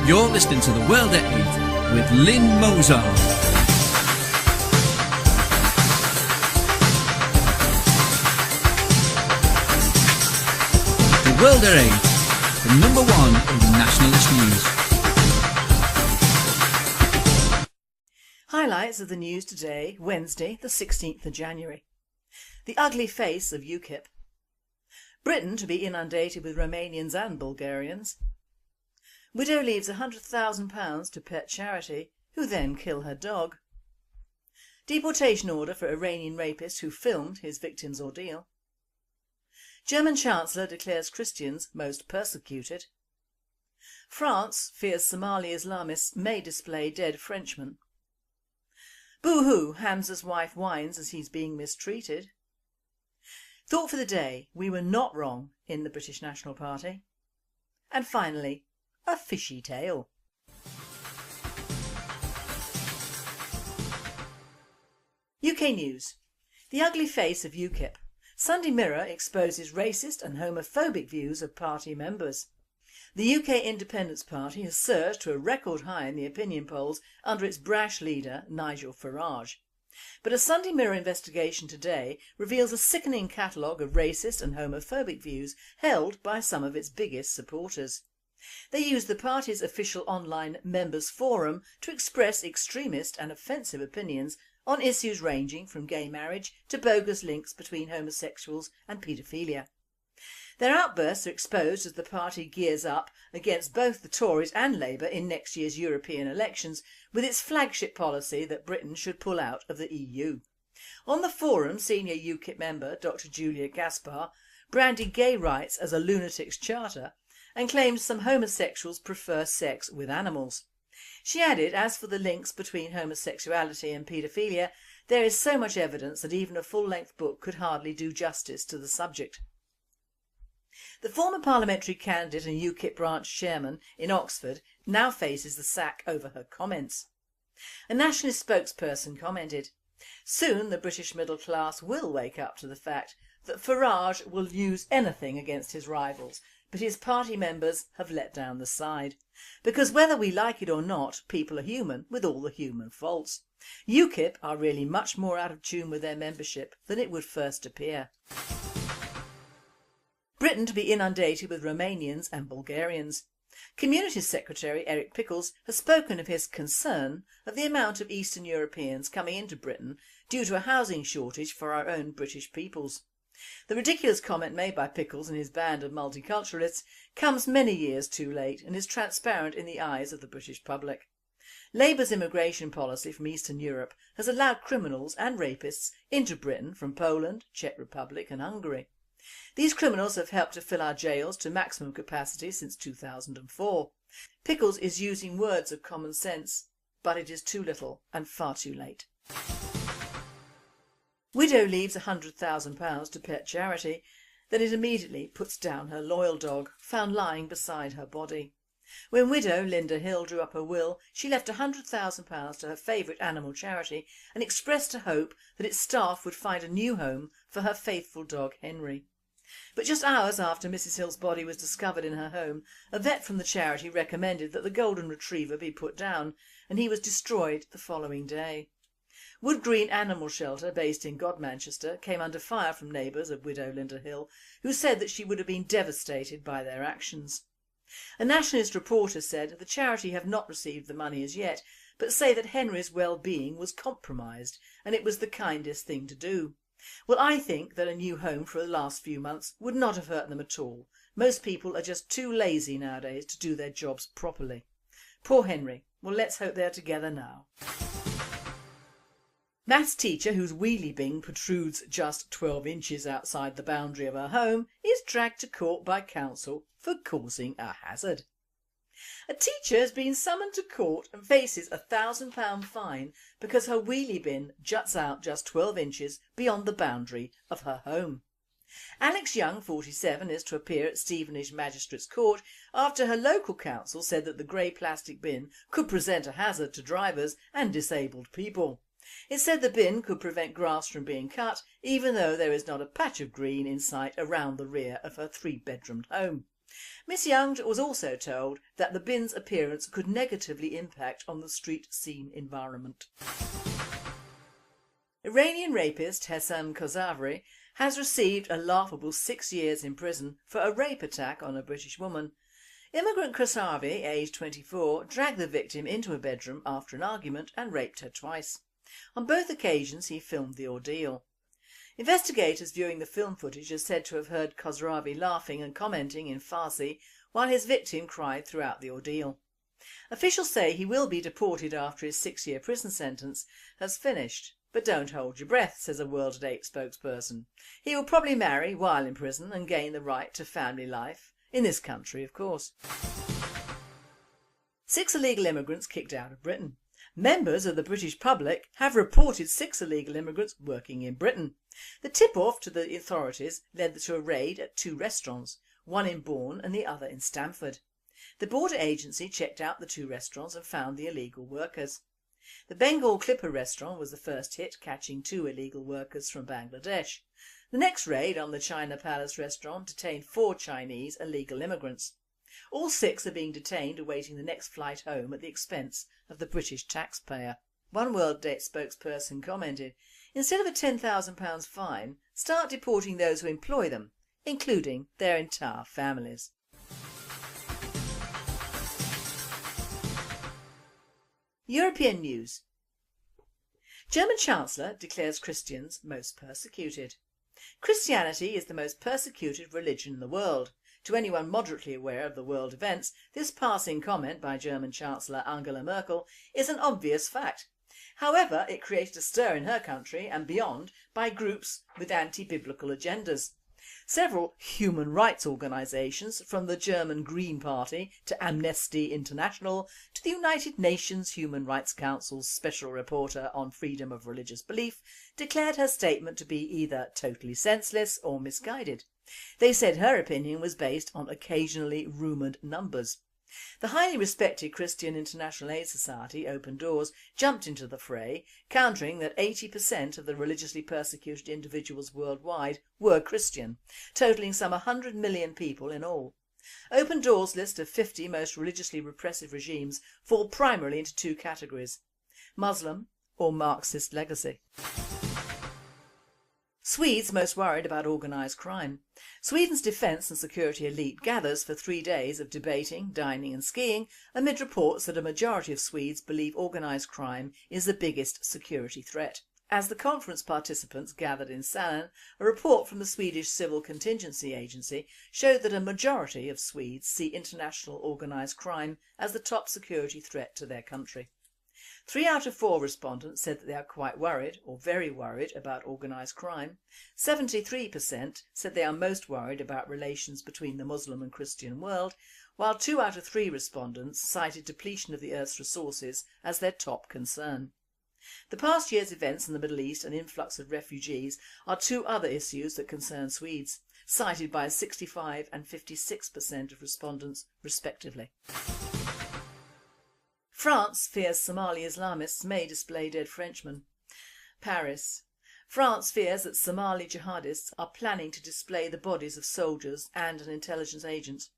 You're listening to The World at 8 with Lynn Mozart. The World at 8, the number one in nationalist news. Highlights of the news today, Wednesday the 16th of January. The ugly face of UKIP. Britain to be inundated with Romanians and Bulgarians. Widow leaves £100,000 to pet charity, who then kill her dog. Deportation order for Iranian rapist who filmed his victim's ordeal. German Chancellor declares Christians most persecuted. France fears Somali Islamists may display dead Frenchmen. Boo-hoo, Hamza's wife whines as he's being mistreated. Thought for the day, we were not wrong in the British National Party. And finally, a fishy tale. UK News. The ugly face of UKIP. Sunday Mirror exposes racist and homophobic views of party members. The UK Independence Party has surged to a record high in the opinion polls under its brash leader Nigel Farage. But a Sunday Mirror investigation today reveals a sickening catalogue of racist and homophobic views held by some of its biggest supporters. They use the party's official online members forum to express extremist and offensive opinions on issues ranging from gay marriage to bogus links between homosexuals and paedophilia. Their outbursts are exposed as the party gears up against both the Tories and Labour in next year's European elections with its flagship policy that Britain should pull out of the EU. On the forum, senior UKIP member Dr Julia Gaspar branded gay rights as a lunatic's charter and claimed some homosexuals prefer sex with animals. She added, as for the links between homosexuality and paedophilia, there is so much evidence that even a full-length book could hardly do justice to the subject. The former parliamentary candidate and UKIP branch chairman in Oxford now faces the sack over her comments. A Nationalist spokesperson commented, "Soon the British middle class will wake up to the fact that Farage will use anything against his rivals, but his party members have let down the side. Because whether we like it or not, people are human with all the human faults. UKIP are really much more out of tune with their membership than it would first appear." Britain to be inundated with Romanians and Bulgarians. Communities Secretary Eric Pickles has spoken of his concern of the amount of Eastern Europeans coming into Britain due to a housing shortage for our own British peoples. The ridiculous comment made by Pickles and his band of multiculturalists comes many years too late and is transparent in the eyes of the British public. Labour's immigration policy from Eastern Europe has allowed criminals and rapists into Britain from Poland, Czech Republic and Hungary. These criminals have helped to fill our jails to maximum capacity since 2004. Pickles is using words of common sense, but it is too little and far too late. Widow leaves £100,000 to pet charity, then it immediately puts down her loyal dog, found lying beside her body. When widow Linda Hill drew up her will, she left £100,000 to her favourite animal charity and expressed a hope that its staff would find a new home for her faithful dog Henry. But just hours after Mrs Hill's body was discovered in her home, a vet from the charity recommended that the golden retriever be put down, and he was destroyed the following day. Wood Green Animal Shelter, based in Godmanchester, came under fire from neighbours of widow Linda Hill, who said that she would have been devastated by their actions. A Nationalist reporter said the charity have not received the money as yet, but say that Henry's well-being was compromised and it was the kindest thing to do. Well, I think that a new home for the last few months would not have hurt them at all. Most people are just too lazy nowadays to do their jobs properly. Poor Henry. Well, let's hope they're together now. Maths teacher whose wheelie bin protrudes just 12 inches outside the boundary of her home is dragged to court by council for causing a hazard. A teacher has been summoned to court and faces a £1,000 fine because her wheelie bin juts out just 12 inches beyond the boundary of her home. Alex Young, 47, is to appear at Stevenage Magistrates Court after her local council said that the grey plastic bin could present a hazard to drivers and disabled people. It said the bin could prevent grass from being cut even though there is not a patch of green in sight around the rear of her 3-bedroomed home. Miss Young was also told that the bin's appearance could negatively impact on the street scene environment. Iranian rapist Hessam Khosravi has received a laughable 6 years in prison for a rape attack on a British woman. Immigrant Khosravi, aged 24, dragged the victim into a bedroom after an argument and raped her twice. On both occasions he filmed the ordeal. Investigators viewing the film footage are said to have heard Khosravi laughing and commenting in Farsi while his victim cried throughout the ordeal. Officials say he will be deported after his 6-year prison sentence has finished. But don't hold your breath, says a World at 8 spokesperson. He will probably marry while in prison and gain the right to family life. In this country, of course. 6 illegal immigrants kicked out of Britain. Members of the British public have reported 6 illegal immigrants working in Britain. The tip-off to the authorities led to a raid at 2 restaurants, one in Bourne and the other in Stamford. The border agency checked out the 2 restaurants and found the illegal workers. The Bengal Clipper restaurant was the first hit, catching 2 illegal workers from Bangladesh. The next raid on the China Palace restaurant detained 4 Chinese illegal immigrants. All 6 are being detained awaiting the next flight home at the expense of the British taxpayer. One World at 8 spokesperson commented, "Instead of a £10,000 fine, start deporting those who employ them, including their entire families." European news. German Chancellor declares Christians most persecuted. Christianity is the most persecuted religion in the world. To anyone moderately aware of the world events, this passing comment by German Chancellor Angela Merkel is an obvious fact. However, it created a stir in her country and beyond by groups with anti-biblical agendas. Several human rights organisations, from the German Green Party to Amnesty International to the United Nations Human Rights Council's Special Rapporteur on Freedom of Religious Belief, declared her statement to be either totally senseless or misguided. They said her opinion was based on occasionally rumoured numbers. The highly respected Christian International Aid Society, Open Doors, jumped into the fray, countering that 80% of the religiously persecuted individuals worldwide were Christian, totalling some 100 million people in all. Open Doors' list of 50 most religiously repressive regimes fall primarily into 2 categories: Muslim or Marxist legacy. Swedes most worried about organised crime. Sweden's defence and security elite gathers for 3 days of debating, dining and skiing amid reports that a majority of Swedes believe organised crime is the biggest security threat. As the conference participants gathered in Sälen, a report from the Swedish Civil Contingency Agency showed that a majority of Swedes see international organised crime as the top security threat to their country. 3 out of 4 respondents said that they are quite worried or very worried about organised crime. 73% said they are most worried about relations between the Muslim and Christian world, while 2 out of 3 respondents cited depletion of the Earth's resources as their top concern. The past year's events in the Middle East and influx of refugees are 2 other issues that concern Swedes, cited by 65% and 56% of respondents respectively. France fears Somali Islamists may display dead Frenchmen. Paris. France fears that Somali jihadists are planning to display the bodies of soldiers and an intelligence agent.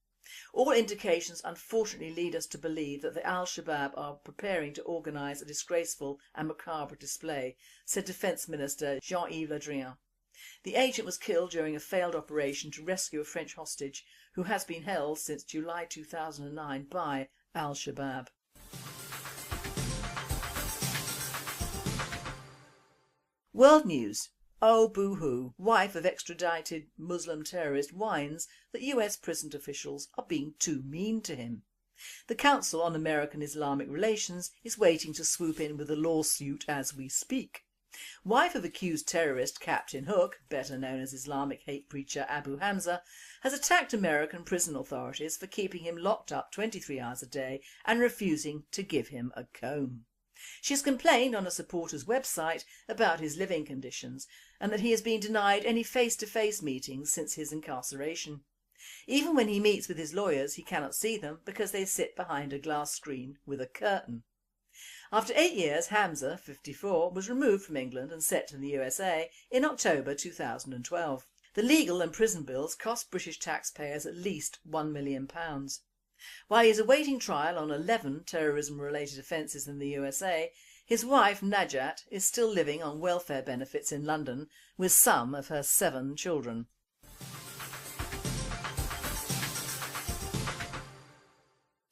All indications unfortunately lead us to believe that the Al-Shabaab are preparing to organise a disgraceful and macabre display, said Defence Minister Jean-Yves Le Drian. The agent was killed during a failed operation to rescue a French hostage who has been held since July 2009 by Al-Shabaab. World news. Oh boo-hoo, wife of extradited Muslim terrorist whines that US prison officials are being too mean to him. The Council on American Islamic Relations is waiting to swoop in with a lawsuit as we speak. Wife of accused terrorist Captain Hook, better known as Islamic hate preacher Abu Hamza, has attacked American prison authorities for keeping him locked up 23 hours a day and refusing to give him a comb. She has complained on a supporter's website about his living conditions and that he has been denied any face-to-face meetings since his incarceration. Even when he meets with his lawyers, he cannot see them because they sit behind a glass screen with a curtain. After 8 years, Hamza, 54, was removed from England and sent to the USA in October 2012. The legal and prison bills cost British taxpayers at least £1 million. While he is awaiting trial on 11 terrorism-related offences in the USA, his wife Najat is still living on welfare benefits in London with some of her 7 children.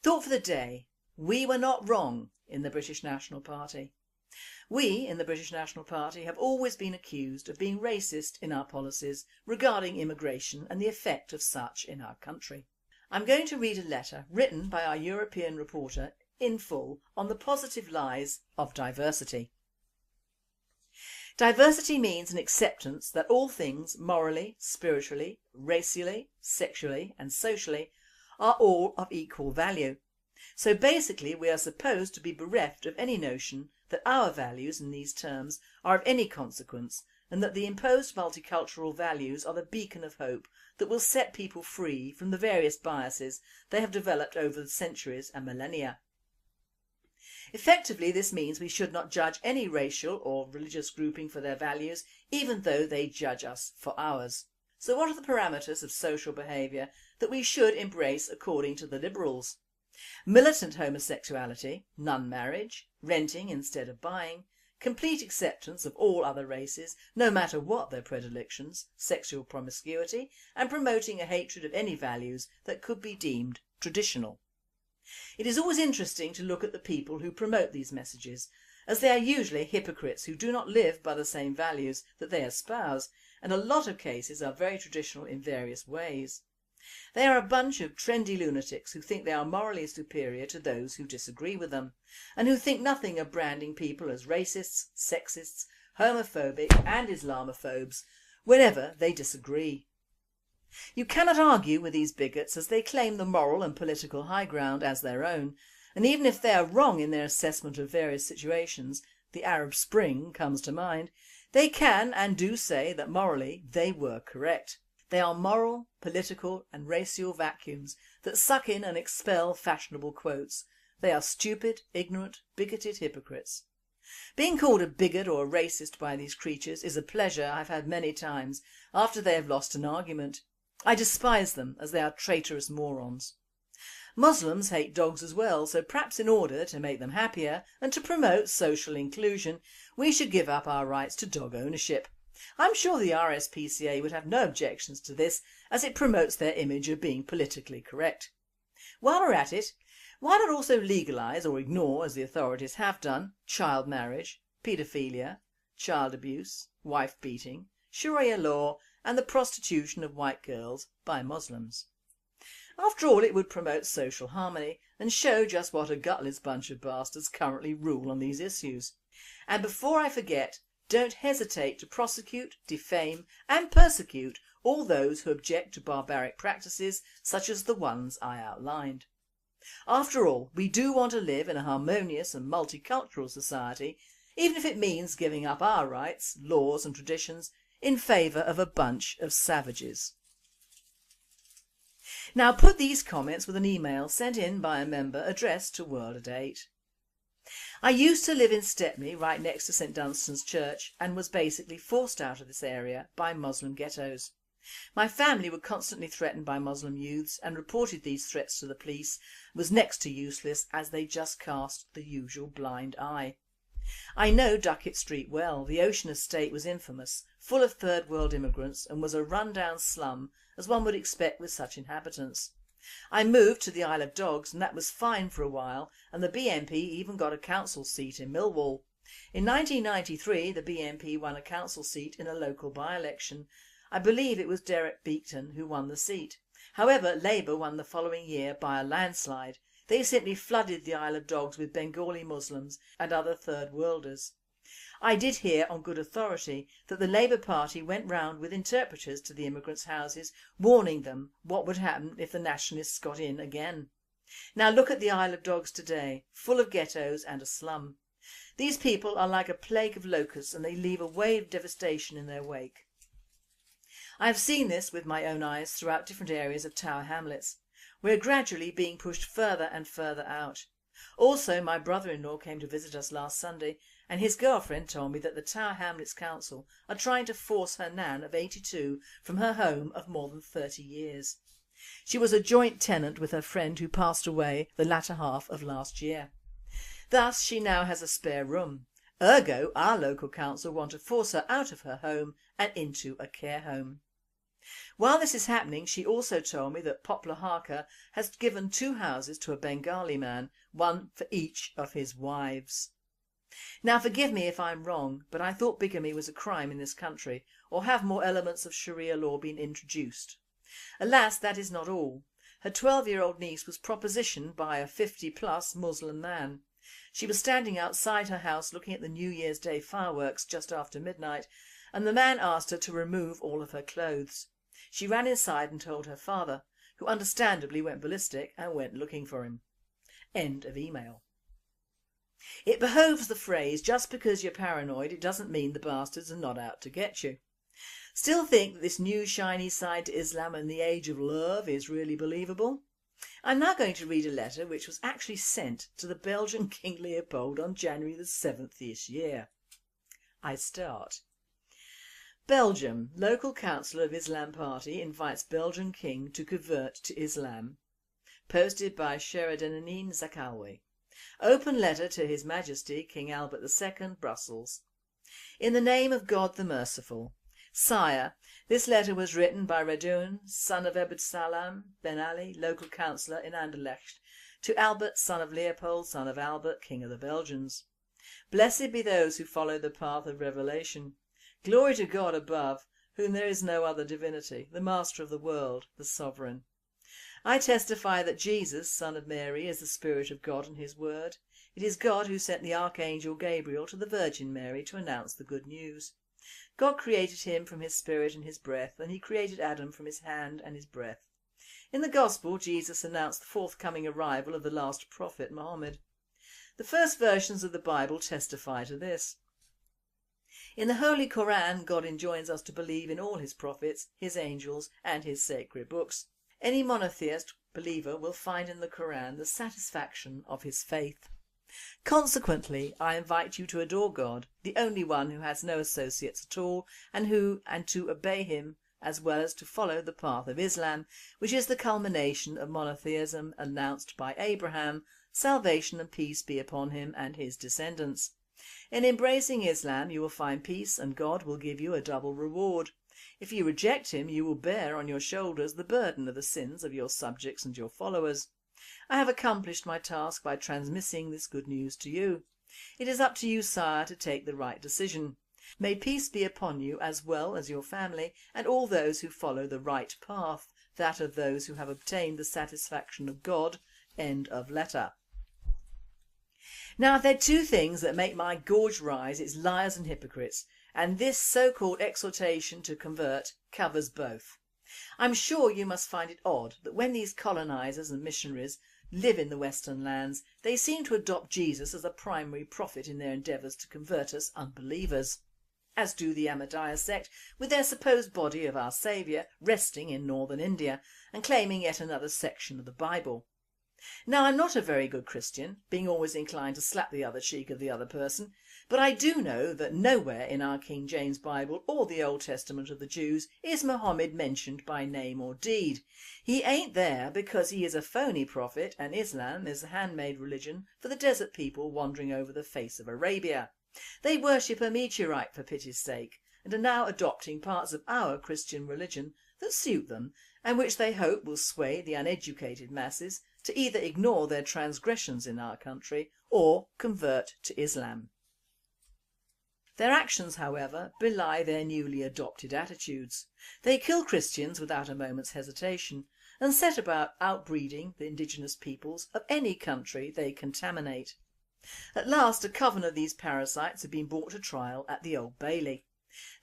Thought for the day: we were not wrong in the British National Party. We in the British National Party have always been accused of being racist in our policies regarding immigration and the effect of such in our country. I'm going to read a letter written by our European reporter in full on the positive lies of diversity. Diversity means an acceptance that all things morally, spiritually, racially, sexually and socially are all of equal value. So basically we are supposed to be bereft of any notion that our values in these terms are of any consequence, and that the imposed multicultural values are the beacon of hope that will set people free from the various biases they have developed over the centuries and millennia. Effectively, this means we should not judge any racial or religious grouping for their values, even though they judge us for ours. So what are the parameters of social behaviour that we should embrace according to the liberals? Militant homosexuality, nun marriage, renting instead of buying, complete acceptance of all other races, no matter what their predilections, sexual promiscuity, and promoting a hatred of any values that could be deemed traditional. It is always interesting to look at the people who promote these messages, as they are usually hypocrites who do not live by the same values that they espouse, and a lot of cases are very traditional in various ways. They are a bunch of trendy lunatics who think they are morally superior to those who disagree with them, and who think nothing of branding people as racists, sexists, homophobic and Islamophobes whenever they disagree. You cannot argue with these bigots, as they claim the moral and political high ground as their own, and even if they are wrong in their assessment of various situations, the Arab Spring comes to mind, they can and do say that morally they were correct. They are moral, political and racial vacuums that suck in and expel fashionable quotes. They are stupid, ignorant, bigoted hypocrites. Being called a bigot or a racist by these creatures is a pleasure I've had many times after they have lost an argument. I despise them, as they are traitorous morons. Muslims hate dogs as well, so perhaps in order to make them happier and to promote social inclusion, we should give up our rights to dog ownership. I'm sure the RSPCA would have no objections to this, as it promotes their image of being politically correct. While we're at it, why not also legalise, or ignore as the authorities have done, child marriage, paedophilia, child abuse, wife beating, Sharia law and the prostitution of white girls by Muslims? After all, it would promote social harmony and show just what a gutless bunch of bastards currently rule on these issues. And before I forget, don't hesitate to prosecute, defame and persecute all those who object to barbaric practices such as the ones I outlined. After all, we do want to live in a harmonious and multicultural society, even if it means giving up our rights, laws and traditions in favour of a bunch of savages. Now put these comments with an email sent in by a member addressed to World at 8. I used to live in Stepney, right next to St Dunstan's Church, and was basically forced out of this area by Muslim ghettos. My family were constantly threatened by Muslim youths, and reported these threats to the police was next to useless, as they just cast the usual blind eye. I know Duckett Street well. The Ocean Estate was infamous, full of third world immigrants, and was a run-down slum as one would expect with such inhabitants. I moved to the Isle of Dogs, and that was fine for a while, and the BNP even got a council seat in Millwall. In 1993 the BNP won a council seat in a local by-election. I believe it was Derek Beekton who won the seat. However, Labour won the following year by a landslide. They simply flooded the Isle of Dogs with Bengali Muslims and other third worlders. I did hear on good authority that the Labour Party went round with interpreters to the immigrants' houses, warning them what would happen if the Nationalists got in again. Now look at the Isle of Dogs today, full of ghettos and a slum. These people are like a plague of locusts, and they leave a wave of devastation in their wake. I have seen this with my own eyes throughout different areas of Tower Hamlets. We are gradually being pushed further and further out. Also, my brother-in-law came to visit us last Sunday, and his girlfriend told me that the Tower Hamlets Council are trying to force her nan of 82 from her home of more than 30 years. She was a joint tenant with her friend who passed away the latter half of last year. Thus she now has a spare room. Ergo, our local council want to force her out of her home and into a care home. While this is happening, she also told me that Poplar Harker has given 2 houses to a Bengali man, one for each of his wives. Now forgive me if I'm wrong, but I thought bigamy was a crime in this country, or have more elements of Sharia law been introduced? Alas, that is not all. Her 12-year-old niece was propositioned by a 50-plus Muslim man. She was standing outside her house looking at the New Year's Day fireworks just after midnight, and the man asked her to remove all of her clothes. She ran inside and told her father, who understandably went ballistic and went looking for him. End of email. It behoves the phrase, just because you're paranoid it doesn't mean the bastards are not out to get you. Still think that this new shiny side to Islam in the age of love is really believable? I'm now going to read a letter which was actually sent to the Belgian King Leopold on January the 7th this year. I start. Belgium, local councillor of Islam party invites Belgian king to convert to Islam. Posted by Sheridanine Zakawi. Open letter to His Majesty King Albert II, Brussels. In the name of God the Merciful. Sire, this letter was written by Radoun, son of Ebed Salam Ben Ali, local councillor in Anderlecht, to Albert, son of Leopold, son of Albert, King of the Belgians. Blessed be those who follow the path of revelation. Glory to God above, whom there is no other divinity, the Master of the world, the Sovereign. I testify that Jesus, son of Mary, is the Spirit of God and His Word. It is God who sent the Archangel Gabriel to the Virgin Mary to announce the good news. God created him from His Spirit and His breath, and He created Adam from His hand and His breath. In the Gospel, Jesus announced the forthcoming arrival of the last prophet, Muhammad. The first versions of the Bible testify to this. In the Holy Koran, God enjoins us to believe in all His prophets, His angels and His sacred books. Any monotheist believer will find in the Koran the satisfaction of his faith. Consequently, I invite you to adore God, the only one who has no associates at all, and to obey Him, as well as to follow the path of Islam, which is the culmination of monotheism announced by Abraham. Salvation and peace be upon him and his descendants. In embracing Islam you will find peace, and God will give you a double reward. If you reject Him, you will bear on your shoulders the burden of the sins of your subjects and your followers. I have accomplished my task by transmitting this good news to you. It is up to you, sire, to take the right decision. May peace be upon you as well as your family and all those who follow the right path, that of those who have obtained the satisfaction of God. End of letter. Now, if there are 2 things that make my gorge rise, it's liars and hypocrites, and this so-called exhortation to convert covers both. I'm sure you must find it odd that when these colonisers and missionaries live in the Western lands, they seem to adopt Jesus as a primary prophet in their endeavours to convert us unbelievers, as do the Ahmadiyya sect with their supposed body of our Saviour resting in northern India and claiming yet another section of the Bible. Now, I'm not a very good Christian, being always inclined to slap the other cheek of the other person, but I do know that nowhere in our King James Bible or the Old Testament of the Jews is Muhammad mentioned by name or deed. He ain't there because he is a phony prophet and Islam is a handmade religion for the desert people wandering over the face of Arabia. They worship a meteorite for pity's sake and are now adopting parts of our Christian religion that suit them and which they hope will sway the uneducated masses to either ignore their transgressions in our country or convert to Islam. Their actions, however, belie their newly adopted attitudes. They kill Christians without a moment's hesitation and set about outbreeding the indigenous peoples of any country they contaminate. At last a coven of these parasites have been brought to trial at the Old Bailey.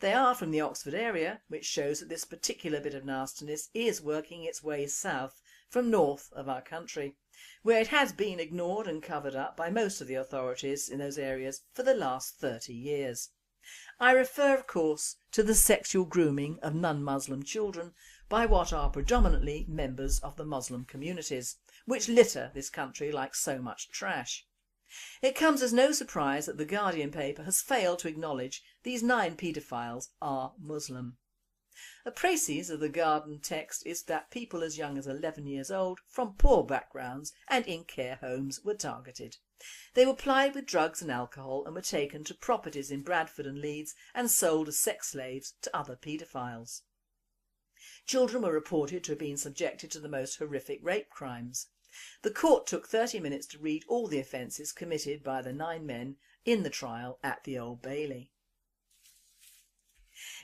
They are from the Oxford area, which shows that this particular bit of nastiness is working its way south from north of our country, where it has been ignored and covered up by most of the authorities in those areas for the last 30 years. I refer, of course, to the sexual grooming of non-Muslim children by what are predominantly members of the Muslim communities, which litter this country like so much trash. It comes as no surprise that the Guardian paper has failed to acknowledge these 9 paedophiles are Muslim. A précis of the Guardian text is that people as young as 11 years old from poor backgrounds and in care homes were targeted. They were plied with drugs and alcohol and were taken to properties in Bradford and Leeds and sold as sex slaves to other paedophiles. Children were reported to have been subjected to the most horrific rape crimes. The court took 30 minutes to read all the offences committed by the 9 men in the trial at the Old Bailey.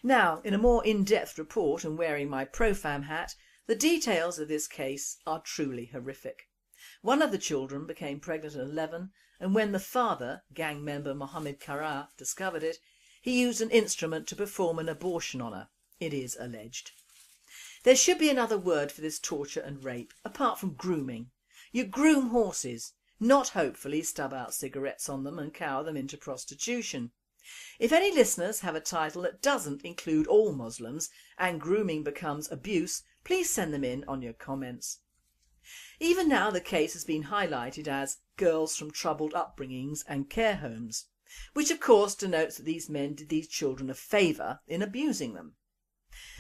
Now, in a more in-depth report and wearing my pro-fam hat, the details of this case are truly horrific. One of the children became pregnant at 11, and when the father, gang member Mohammed Kara, discovered it, he used an instrument to perform an abortion on her, it is alleged. There should be another word for this torture and rape, apart from grooming. You groom horses, not hopefully stub out cigarettes on them and cower them into prostitution. If any listeners have a title that doesn't include all Muslims and grooming becomes abuse, please send them in on your comments. Even now the case has been highlighted as girls from troubled upbringings and care homes, which of course denotes that these men did these children a favour in abusing them.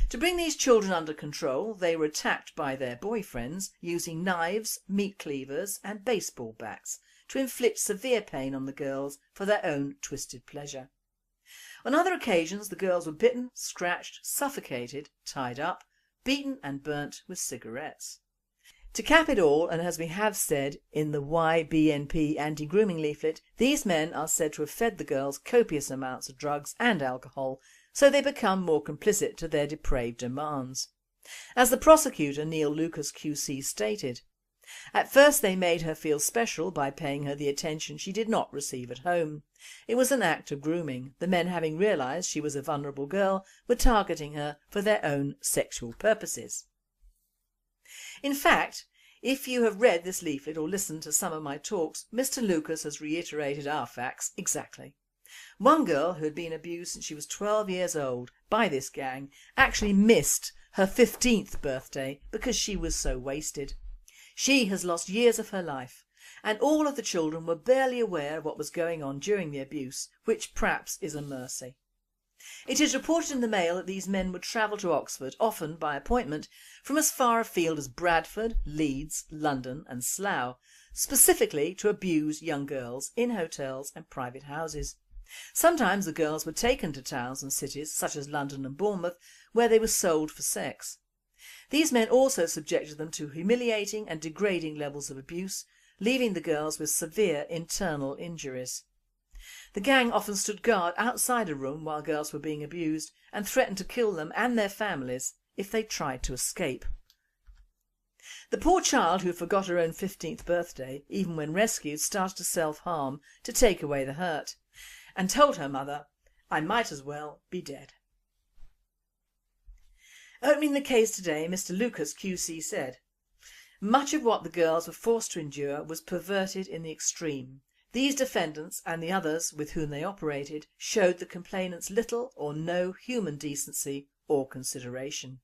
To bring these children under control, they were attacked by their boyfriends using knives, meat cleavers and baseball bats to inflict severe pain on the girls for their own twisted pleasure. On other occasions the girls were bitten, scratched, suffocated, tied up, beaten and burnt with cigarettes. To cap it all, and as we have said in the Why BNP anti-grooming leaflet, these men are said to have fed the girls copious amounts of drugs and alcohol, so they become more complicit to their depraved demands. As the prosecutor Neil Lucas QC stated, at first they made her feel special by paying her the attention she did not receive at home. It was an act of grooming. The men, having realised she was a vulnerable girl, were targeting her for their own sexual purposes. In fact, if you have read this leaflet or listened to some of my talks, Mr. Lucas has reiterated our facts exactly. One girl who had been abused since she was 12 years old by this gang actually missed her 15th birthday because she was so wasted. She has lost years of her life, and all of the children were barely aware of what was going on during the abuse, which perhaps is a mercy. It is reported in the Mail that these men would travel to Oxford, often by appointment, from as far afield as Bradford, Leeds, London and Slough, specifically to abuse young girls in hotels and private houses. Sometimes the girls were taken to towns and cities such as London and Bournemouth, where they were sold for sex. These men also subjected them to humiliating and degrading levels of abuse, leaving the girls with severe internal injuries. The gang often stood guard outside a room while girls were being abused and threatened to kill them and their families if they tried to escape. The poor child who forgot her own 15th birthday, even when rescued, started to self-harm to take away the hurt, and told her mother, "I might as well be dead." Opening the case today, Mr. Lucas QC said, "Much of what the girls were forced to endure was perverted in the extreme. These defendants and the others with whom they operated showed the complainants little or no human decency or consideration."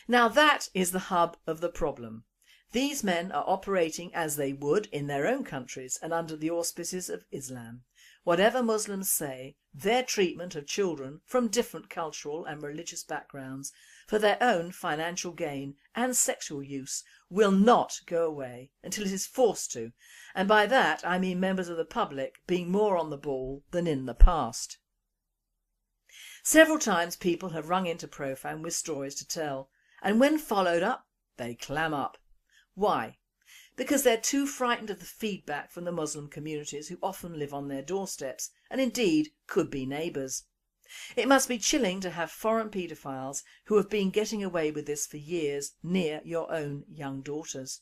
Now that is the hub of the problem. These men are operating as they would in their own countries and under the auspices of Islam. Whatever Muslims say, their treatment of children from different cultural and religious backgrounds for their own financial gain and sexual use will not go away until it is forced to, and by that I mean members of the public being more on the ball than in the past. Several times people have rung into Profam with stories to tell, and when followed up, they clam up. Why? Because they're too frightened of the feedback from the Muslim communities who often live on their doorsteps and indeed could be neighbours. It must be chilling to have foreign paedophiles who have been getting away with this for years near your own young daughters.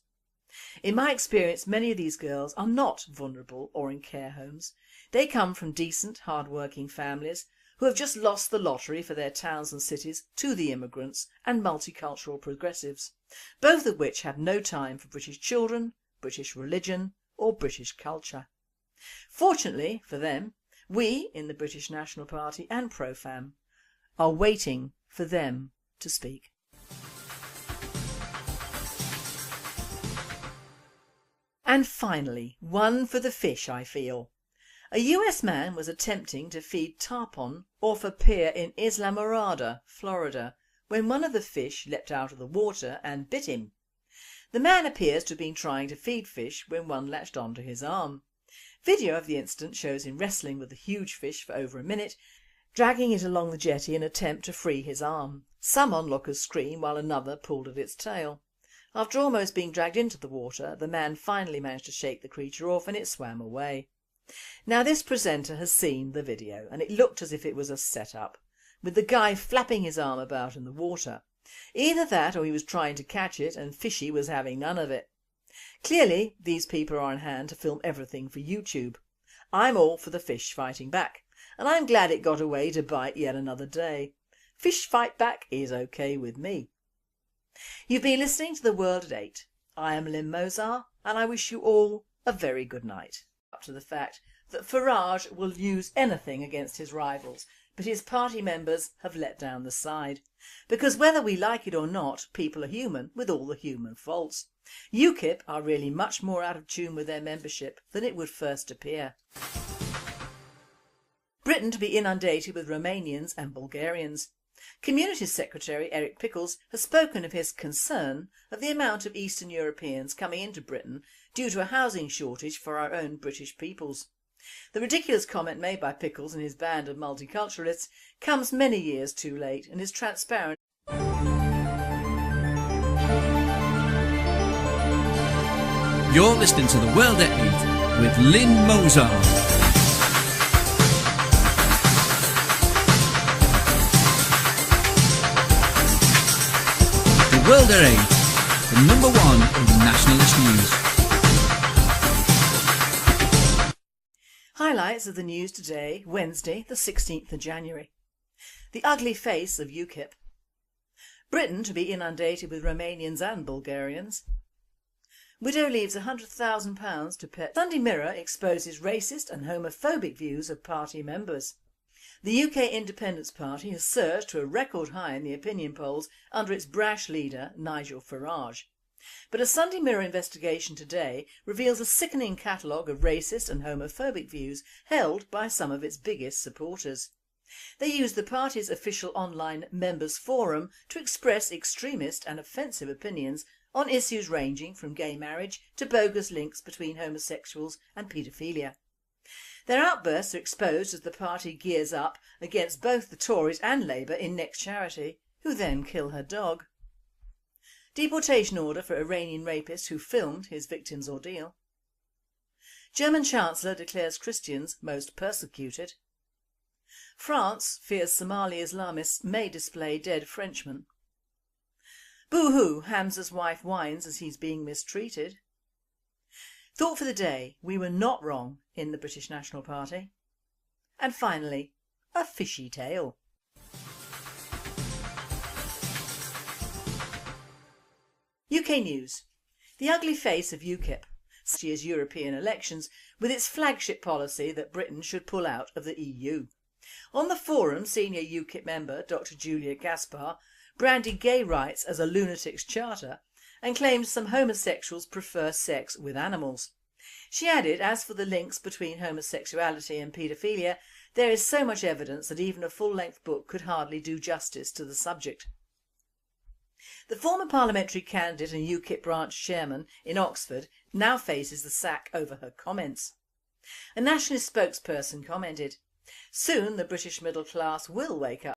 In my experience, many of these girls are not vulnerable or in care homes. They come from decent, hard-working families who have just lost the lottery for their towns and cities to the immigrants and multicultural progressives, both of which have no time for British children, British religion or British culture. Fortunately for them, we in the British National Party and Profam are waiting for them to speak. And finally, one for the fish, I feel. A US man was attempting to feed tarpon off a pier in Islamorada, Florida, when one of the fish leapt out of the water and bit him. The man appears to have been trying to feed fish when one latched onto his arm. Video of the incident shows him wrestling with the huge fish for over a minute, dragging it along the jetty in an attempt to free his arm. Some onlookers screamed while another pulled at its tail. After almost being dragged into the water, the man finally managed to shake the creature off and it swam away. Now this presenter has seen the video and it looked as if it was a set-up, with the guy flapping his arm about in the water. Either that or he was trying to catch it and Fishy was having none of it. Clearly these people are on hand to film everything for YouTube. I'm all for the fish fighting back, and I'm glad it got away to bite yet another day. Fish fight back is okay with me. You've been listening to The World at 8. I am Lynn Mozart and I wish you all a very good night. Up to the fact that Farage will use anything against his rivals, but his party members have let down the side. Because whether we like it or not, people are human with all the human faults. UKIP are really much more out of tune with their membership than it would first appear. Britain to be inundated with Romanians and Bulgarians. Communities Secretary Eric Pickles has spoken of his concern of the amount of Eastern Europeans coming into Britain due to a housing shortage for our own British peoples. The ridiculous comment made by Pickles and his band of multiculturalists comes many years too late and is transparent. You're listening to The World at 8 with Lynn Mozart. The World at 8, the number one in nationalist news. Highlights of the news today, Wednesday the 16th of January. The ugly face of UKIP. Britain to be inundated with Romanians and Bulgarians. Widow leaves £100,000 to pet. Sunday Mirror exposes racist and homophobic views of party members. The UK Independence Party has surged to a record high in the opinion polls under its brash leader Nigel Farage. But a Sunday Mirror investigation today reveals a sickening catalogue of racist and homophobic views held by some of its biggest supporters. They use the party's official online members forum to express extremist and offensive opinions on issues ranging from gay marriage to bogus links between homosexuals and paedophilia. Their outbursts are exposed as the party gears up against both the Tories and Labour in Next Charity, who then kill her dog. Deportation order for Iranian rapist who filmed his victim's ordeal. German Chancellor declares Christians most persecuted. France fears Somali Islamists may display dead Frenchmen. Boo-hoo, Hamza's wife whines as he's being mistreated. Thought for the day, we were not wrong in the British National Party. And finally, a fishy tale. UK News. The ugly face of UKIP. This year's European elections with its flagship policy that Britain should pull out of the EU. On the forum, senior UKIP member Dr Julia Gaspar branded gay rights as a lunatic's charter and claimed some homosexuals prefer sex with animals. She added, as for the links between homosexuality and paedophilia, there is so much evidence that even a full-length book could hardly do justice to the subject. The former parliamentary candidate and UKIP branch chairman in Oxford now faces the sack over her comments. A Nationalist spokesperson commented, "Soon the British middle class will wake up